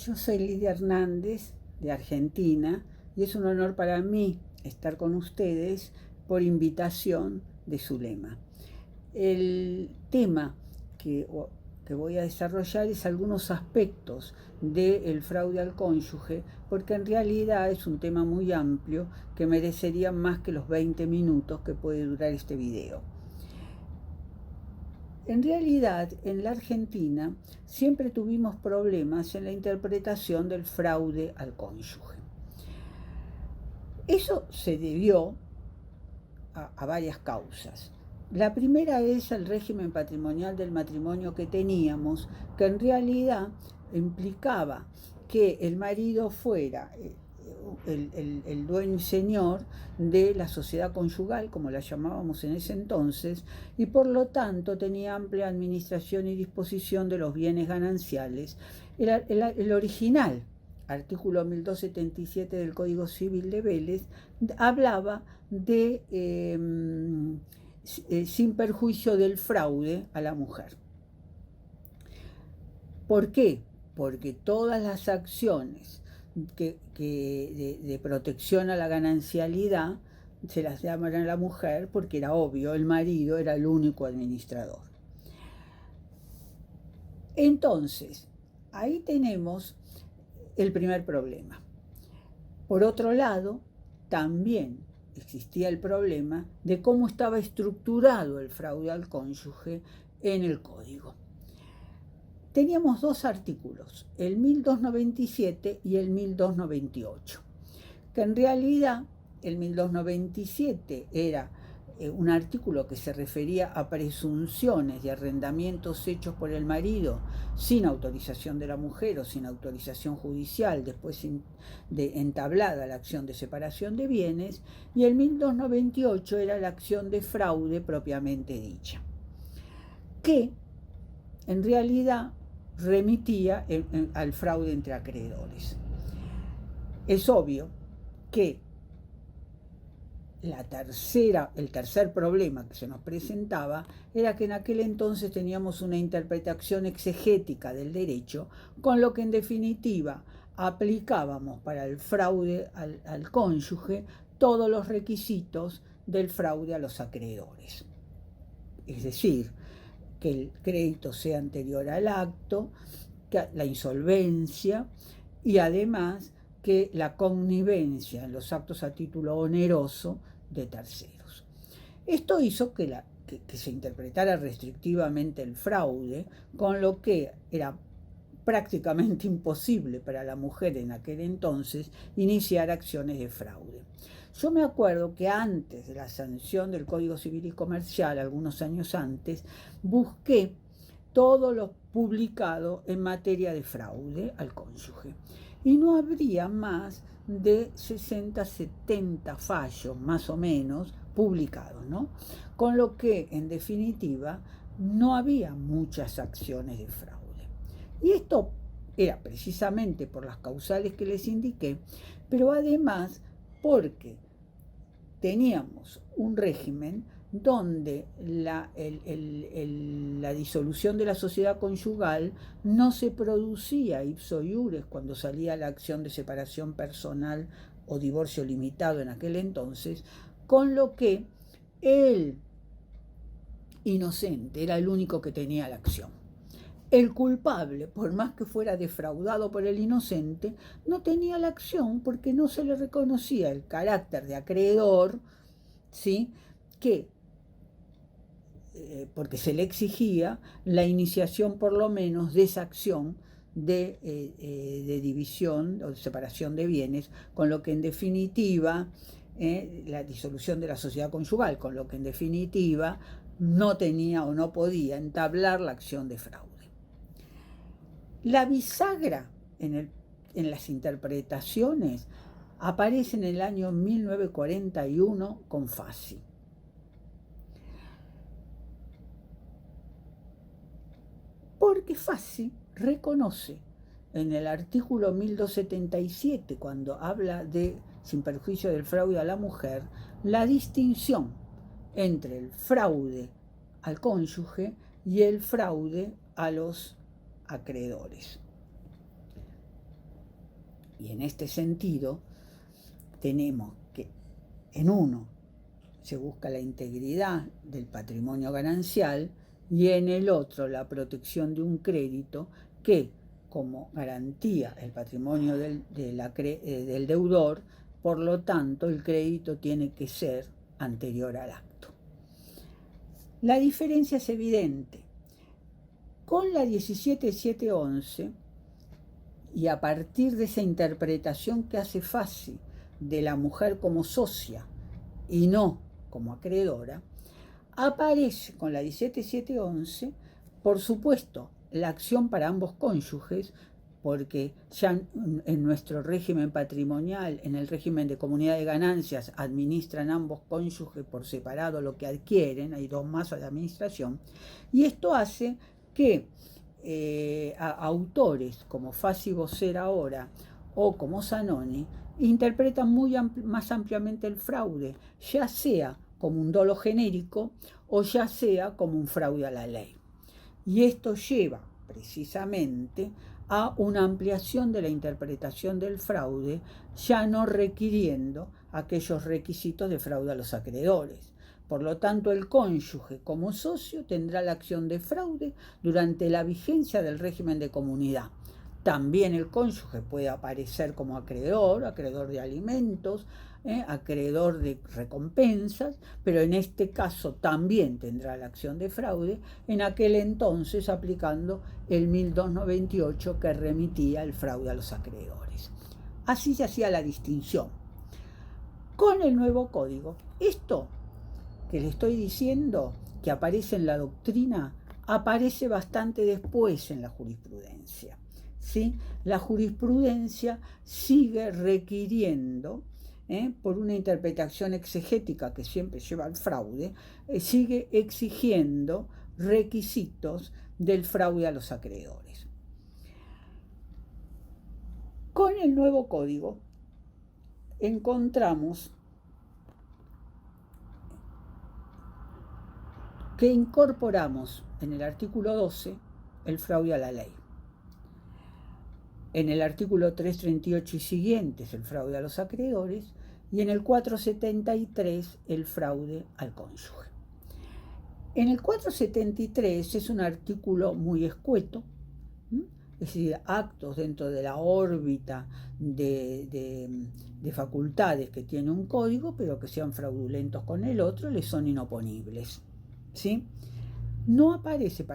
Yo soy Lidia Hernández, de Argentina, y es un honor para mí estar con ustedes por invitación de Zulema. El tema que voy a desarrollar es algunos aspectos del fraude al cónyuge, porque en realidad es un tema muy amplio que merecería más que los 20 minutos que puede durar este video. En realidad, en la Argentina siempre tuvimos problemas en la interpretación del fraude al cónyuge. Eso se debió a varias causas. La primera es el régimen patrimonial del matrimonio que teníamos, que en realidad implicaba que el marido fuera el dueño y señor de la sociedad conyugal, como la llamábamos en ese entonces, y por lo tanto tenía amplia administración y disposición de los bienes gananciales. El original artículo 1277 del Código Civil de Vélez hablaba de sin perjuicio del fraude a la mujer. ¿Por qué? Porque todas las acciones de protección a la ganancialidad se las daban a la mujer, porque era obvio, el marido era el único administrador. Entonces, ahí tenemos el primer problema. Por otro lado, también existía el problema de cómo estaba estructurado el fraude al cónyuge en el código. Teníamos dos artículos, el 1297 y el 1298, que en realidad el 1297 era un artículo que se refería a presunciones de arrendamientos hechos por el marido sin autorización de la mujer o sin autorización judicial, después de entablada la acción de separación de bienes, y el 1298 era la acción de fraude propiamente dicha, que en realidad remitía al fraude entre acreedores. Es obvio que el tercer problema que se nos presentaba era que en aquel entonces teníamos una interpretación exegética del derecho, con lo que en definitiva aplicábamos para el fraude al cónyuge todos los requisitos del fraude a los acreedores. Es decir, que el crédito sea anterior al acto, que la insolvencia, y además que la connivencia en los actos a título oneroso de terceros. Esto hizo que se interpretara restrictivamente el fraude, con lo que era prácticamente imposible para la mujer en aquel entonces iniciar acciones de fraude. Yo me acuerdo que antes de la sanción del Código Civil y Comercial, algunos años antes, busqué todo lo publicado en materia de fraude al cónyuge, y no habría más de 60, 70 fallos más o menos publicados, ¿no? Con lo que en definitiva no había muchas acciones de fraude. Y esto era precisamente por las causales que les indiqué, pero además porque teníamos un régimen donde la disolución de la sociedad conyugal no se producía ipso iuris cuando salía la acción de separación personal o divorcio limitado en aquel entonces, con lo que el inocente era el único que tenía la acción. El culpable, por más que fuera defraudado por el inocente, no tenía la acción porque no se le reconocía el carácter de acreedor, ¿sí? Porque se le exigía la iniciación por lo menos de esa acción de división o de separación de bienes, con lo que en definitiva, la disolución de la sociedad conyugal, con lo que en definitiva no tenía o no podía entablar la acción de fraude. La bisagra en las interpretaciones aparece en el año 1941 con Fassi. Porque Fassi reconoce en el artículo 1277, cuando habla de sin perjuicio del fraude a la mujer, la distinción entre el fraude al cónyuge y el fraude a los acreedores. Y en este sentido tenemos que en uno se busca la integridad del patrimonio ganancial y en el otro la protección de un crédito que, como garantía el patrimonio del deudor, por lo tanto el crédito tiene que ser anterior al acto. La diferencia es evidente. Con la 17.711 y a partir de esa interpretación que hace fácil de la mujer como socia y no como acreedora, aparece con la 17.711, por supuesto, la acción para ambos cónyuges, porque ya en nuestro régimen patrimonial, en el régimen de comunidad de ganancias, administran ambos cónyuges por separado lo que adquieren, hay dos mazos de administración, y esto hace que a autores como Fassi Bosser ahora o como Zanoni interpretan más ampliamente el fraude, ya sea como un dolo genérico o ya sea como un fraude a la ley. Y esto lleva precisamente a una ampliación de la interpretación del fraude, ya no requiriendo aquellos requisitos de fraude a los acreedores. Por lo tanto, el cónyuge como socio tendrá la acción de fraude durante la vigencia del régimen de comunidad. También el cónyuge puede aparecer como acreedor de alimentos, acreedor de recompensas, pero en este caso también tendrá la acción de fraude, en aquel entonces aplicando el 1298 que remitía el fraude a los acreedores. Así se hacía la distinción. Con el nuevo código, esto que le estoy diciendo, que aparece en la doctrina, aparece bastante después en la jurisprudencia. ¿Sí? La jurisprudencia sigue requiriendo, por una interpretación exegética que siempre lleva al fraude, sigue exigiendo requisitos del fraude a los acreedores. Con el nuevo código encontramos que incorporamos en el artículo 12 el fraude a la ley. En el artículo 338 y siguientes el fraude a los acreedores y en el 473 el fraude al cónyuge. En el 473 es un artículo muy escueto, es decir, actos dentro de la órbita de facultades que tiene un código, pero que sean fraudulentos con el otro, les son inoponibles. ¿Sí? No aparece,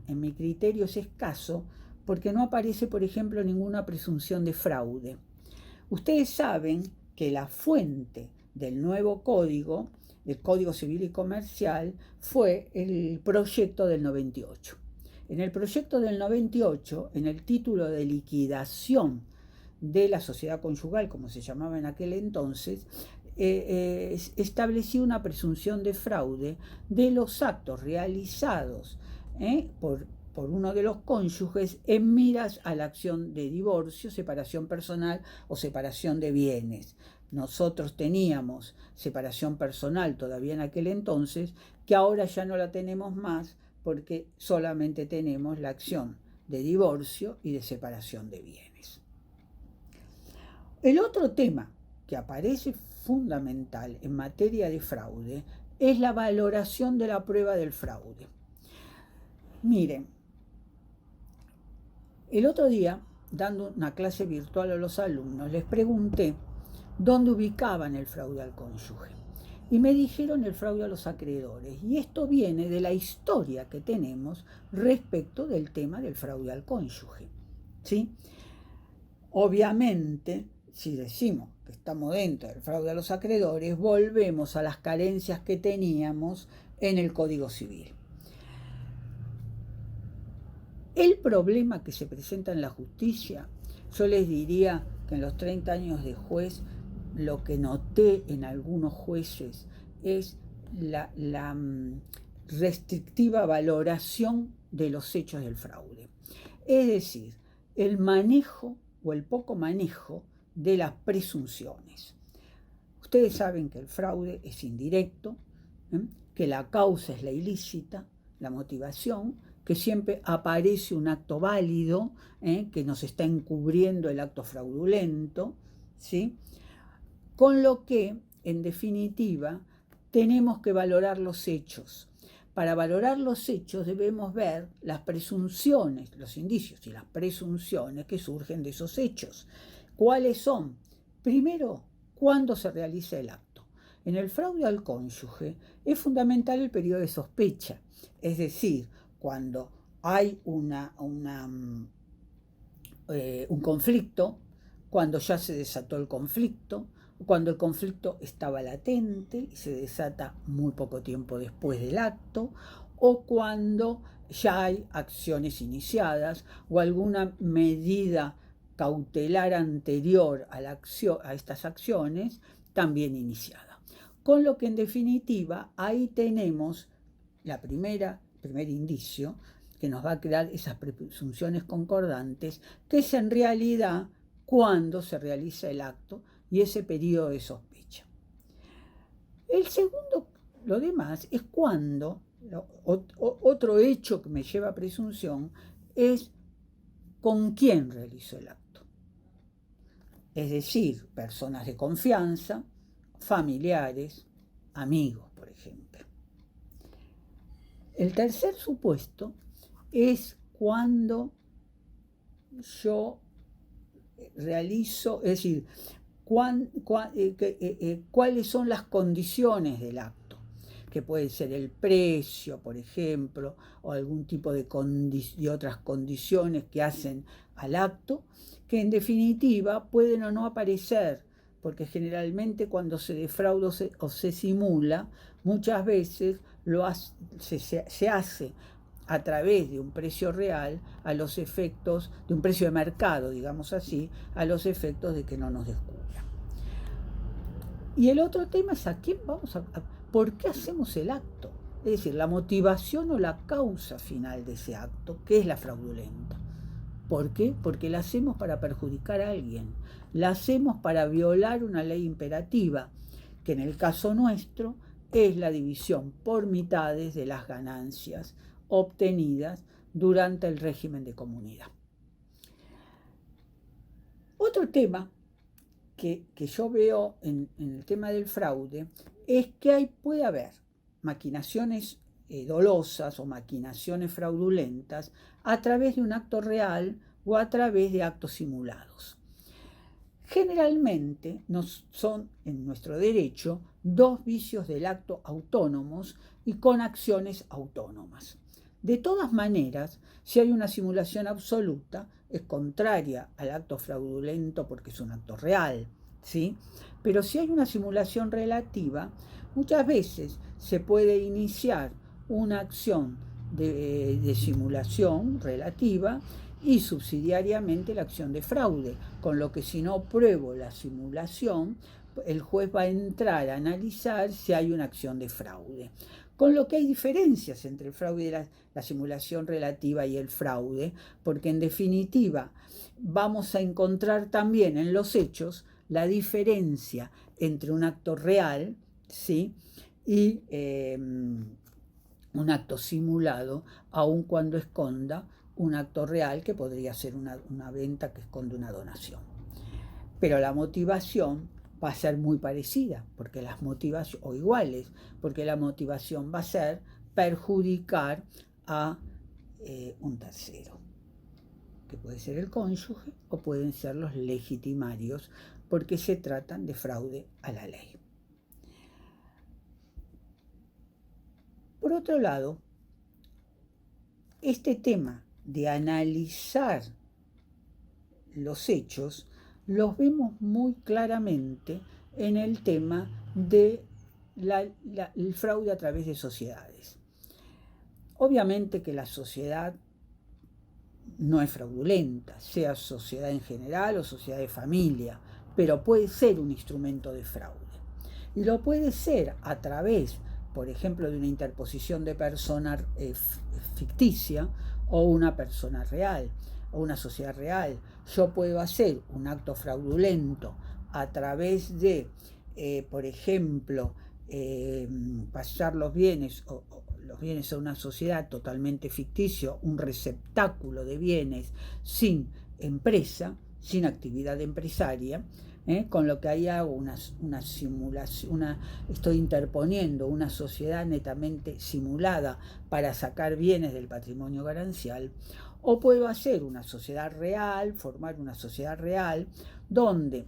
en mi criterio es escaso, porque no aparece, por ejemplo, ninguna presunción de fraude. Ustedes saben que la fuente del nuevo código, del Código Civil y Comercial, fue el proyecto del 98. En el proyecto del 98, en el título de liquidación de la sociedad conyugal, como se llamaba en aquel entonces, estableció una presunción de fraude de los actos realizados por uno de los cónyuges en miras a la acción de divorcio, separación personal o separación de bienes. Nosotros teníamos separación personal todavía en aquel entonces, que ahora ya no la tenemos más porque solamente tenemos la acción de divorcio y de separación de bienes. El otro tema que aparece fundamental en materia de fraude es la valoración de la prueba del fraude. Miren, el otro día, dando una clase virtual a los alumnos, les pregunté dónde ubicaban el fraude al cónyuge. Y me dijeron el fraude a los acreedores. Y esto viene de la historia que tenemos respecto del tema del fraude al cónyuge. ¿Sí? Obviamente, si decimos que estamos dentro del fraude a los acreedores, volvemos a las carencias que teníamos en el Código Civil. El problema que se presenta en la justicia, yo les diría que en los 30 años de juez, lo que noté en algunos jueces es la restrictiva valoración de los hechos del fraude. Es decir, el manejo o el poco manejo de las presunciones. Ustedes saben que el fraude es indirecto, que la causa es la ilícita, la motivación, que siempre aparece un acto válido, que nos está encubriendo el acto fraudulento, ¿sí? Con lo que, en definitiva, tenemos que valorar los hechos. Para valorar los hechos debemos ver las presunciones, los indicios y las presunciones que surgen de esos hechos. ¿Cuáles son? Primero, ¿cuándo se realiza el acto? En el fraude al cónyuge es fundamental el periodo de sospecha, es decir, cuando hay un conflicto, cuando ya se desató el conflicto, cuando el conflicto estaba latente y se desata muy poco tiempo después del acto, o cuando ya hay acciones iniciadas o alguna medida cautelar anterior a estas acciones también iniciada. Con lo que en definitiva ahí tenemos el primer indicio que nos va a crear esas presunciones concordantes, que es en realidad cuando se realiza el acto y ese periodo de sospecha. El segundo, lo demás, es cuando, otro hecho que me lleva a presunción, es con quién realizó el acto. Es decir, personas de confianza, familiares, amigos, por ejemplo. El tercer supuesto es cuando yo realizo, es decir, cuáles son las condiciones del acto, que puede ser el precio, por ejemplo, o algún tipo de otras condiciones que hacen al acto, que en definitiva pueden o no aparecer, porque generalmente cuando se defrauda o se simula, muchas veces se hace a través de un precio real a los efectos, de un precio de mercado, digamos así, a los efectos de que no nos descubran. Y el otro tema es ¿por qué hacemos el acto? Es decir, la motivación o la causa final de ese acto, que es la fraudulenta. ¿Por qué? Porque la hacemos para perjudicar a alguien, la hacemos para violar una ley imperativa, que en el caso nuestro es la división por mitades de las ganancias obtenidas durante el régimen de comunidad. Otro tema que yo veo en el tema del fraude es que puede haber maquinaciones dolosas o maquinaciones fraudulentas a través de un acto real o a través de actos simulados. Generalmente son en nuestro derecho dos vicios del acto autónomos y con acciones autónomas. De todas maneras, si hay una simulación absoluta, es contraria al acto fraudulento porque es un acto real, ¿sí? Pero si hay una simulación relativa, muchas veces se puede iniciar una acción de simulación relativa y subsidiariamente la acción de fraude, con lo que si no pruebo la simulación, el juez va a entrar a analizar si hay una acción de fraude. Con lo que hay diferencias entre el fraude y la simulación relativa y el fraude, porque en definitiva vamos a encontrar también en los hechos la diferencia entre un acto real, ¿sí?, y un acto simulado, aun cuando esconda un acto real que podría ser una venta que esconde una donación. Pero la motivación va a ser muy parecida, porque las motivaciones, o iguales, porque la motivación va a ser perjudicar a un tercero, que puede ser el cónyuge o pueden ser los legitimarios, porque se tratan de fraude a la ley. Por otro lado, este tema de analizar los hechos los vemos muy claramente en el tema del fraude a través de sociedades. Obviamente que la sociedad no es fraudulenta, sea sociedad en general o sociedad de familia, pero puede ser un instrumento de fraude. Y lo puede ser a través, por ejemplo, de una interposición de persona ficticia o una persona real o una sociedad real. Yo puedo hacer un acto fraudulento a través de, por ejemplo, pasar los bienes o los bienes a una sociedad totalmente ficticio, un receptáculo de bienes sin empresa, sin actividad empresaria, con lo que ahí hago una simulación, estoy interponiendo una sociedad netamente simulada para sacar bienes del patrimonio ganancial, o puedo hacer una sociedad real, formar una sociedad real, donde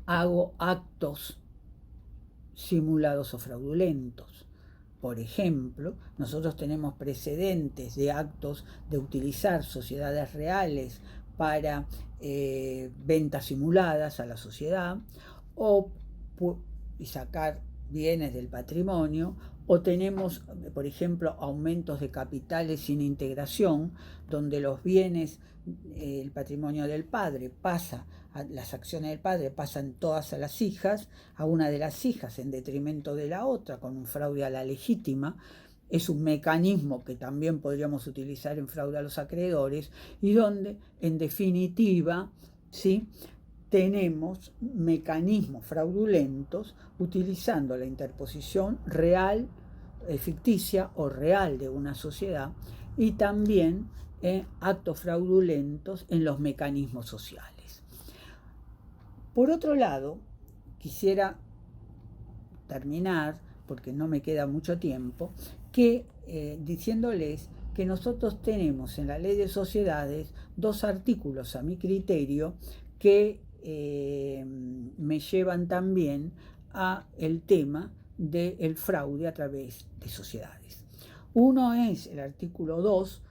hago actos simulados o fraudulentos. Por ejemplo, nosotros tenemos precedentes de actos de utilizar sociedades reales para ventas simuladas a la sociedad y sacar bienes del patrimonio, o tenemos, por ejemplo, aumentos de capitales sin integración, donde los bienes, el patrimonio del padre pasa, las acciones del padre pasan todas a las hijas, a una de las hijas en detrimento de la otra, con un fraude a la legítima. Es un mecanismo que también podríamos utilizar en fraude a los acreedores, y donde, en definitiva, ¿sí?, tenemos mecanismos fraudulentos utilizando la interposición real, ficticia o real de una sociedad, y también actos fraudulentos en los mecanismos sociales. Por otro lado, quisiera terminar, porque no me queda mucho tiempo, diciéndoles que nosotros tenemos en la Ley de Sociedades 2 artículos, a mi criterio, que me llevan también a el tema del fraude a través de sociedades. Uno es el artículo 2,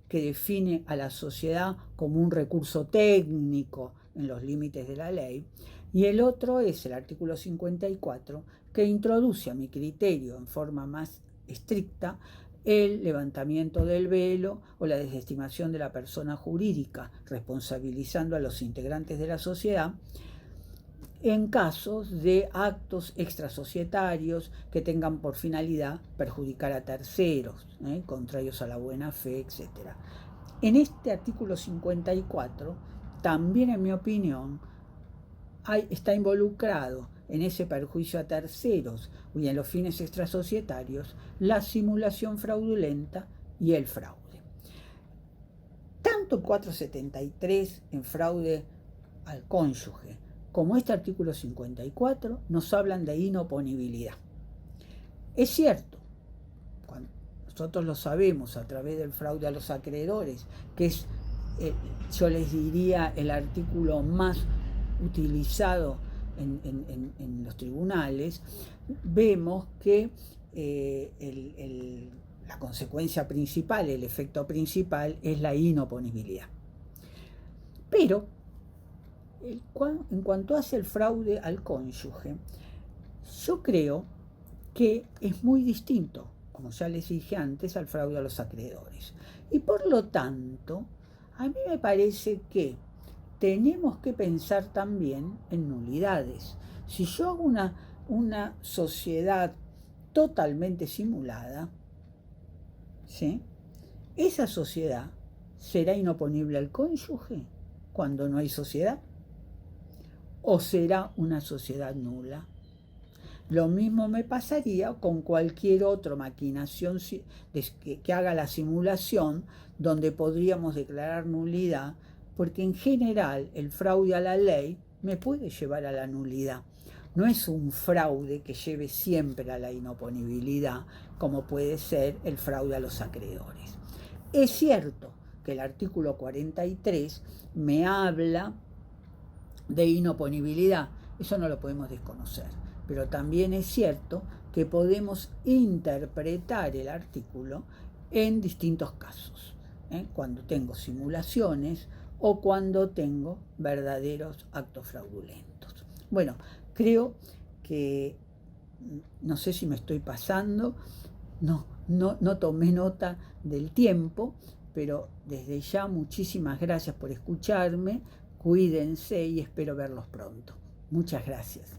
que define a la sociedad como un recurso técnico en los límites de la ley, y el otro es el artículo 54, que introduce, a mi criterio, en forma más estricta, el levantamiento del velo o la desestimación de la persona jurídica, responsabilizando a los integrantes de la sociedad en casos de actos extrasocietarios que tengan por finalidad perjudicar a terceros, contrarios a la buena fe, etc. En este artículo 54, también, en mi opinión, está involucrado en ese perjuicio a terceros y en los fines extrasocietarios la simulación fraudulenta y el fraude. Tanto el 473 en fraude al cónyuge como este artículo 54 nos hablan de inoponibilidad. Es cierto, nosotros lo sabemos a través del fraude a los acreedores, que es, yo les diría, el artículo más utilizado en los tribunales. Vemos que la consecuencia principal, el efecto principal, es la inoponibilidad. Pero en cuanto hace el fraude al cónyuge, yo creo que es muy distinto, como ya les dije antes, al fraude a los acreedores. Y por lo tanto, a mí me parece que tenemos que pensar también en nulidades. Si yo hago una sociedad totalmente simulada, ¿sí?, esa sociedad será inoponible al cónyuge cuando no hay sociedad, o será una sociedad nula. Lo mismo me pasaría con cualquier otra maquinación que haga la simulación, donde podríamos declarar nulidad, porque en general el fraude a la ley me puede llevar a la nulidad. No es un fraude que lleve siempre a la inoponibilidad, como puede ser el fraude a los acreedores. Es cierto que el artículo 43 me habla de inoponibilidad, eso no lo podemos desconocer, pero también es cierto que podemos interpretar el artículo en distintos casos, cuando tengo simulaciones o cuando tengo verdaderos actos fraudulentos. Bueno, creo que, no sé si me estoy pasando, no tomé nota del tiempo, pero desde ya muchísimas gracias por escucharme, cuídense y espero verlos pronto. Muchas gracias.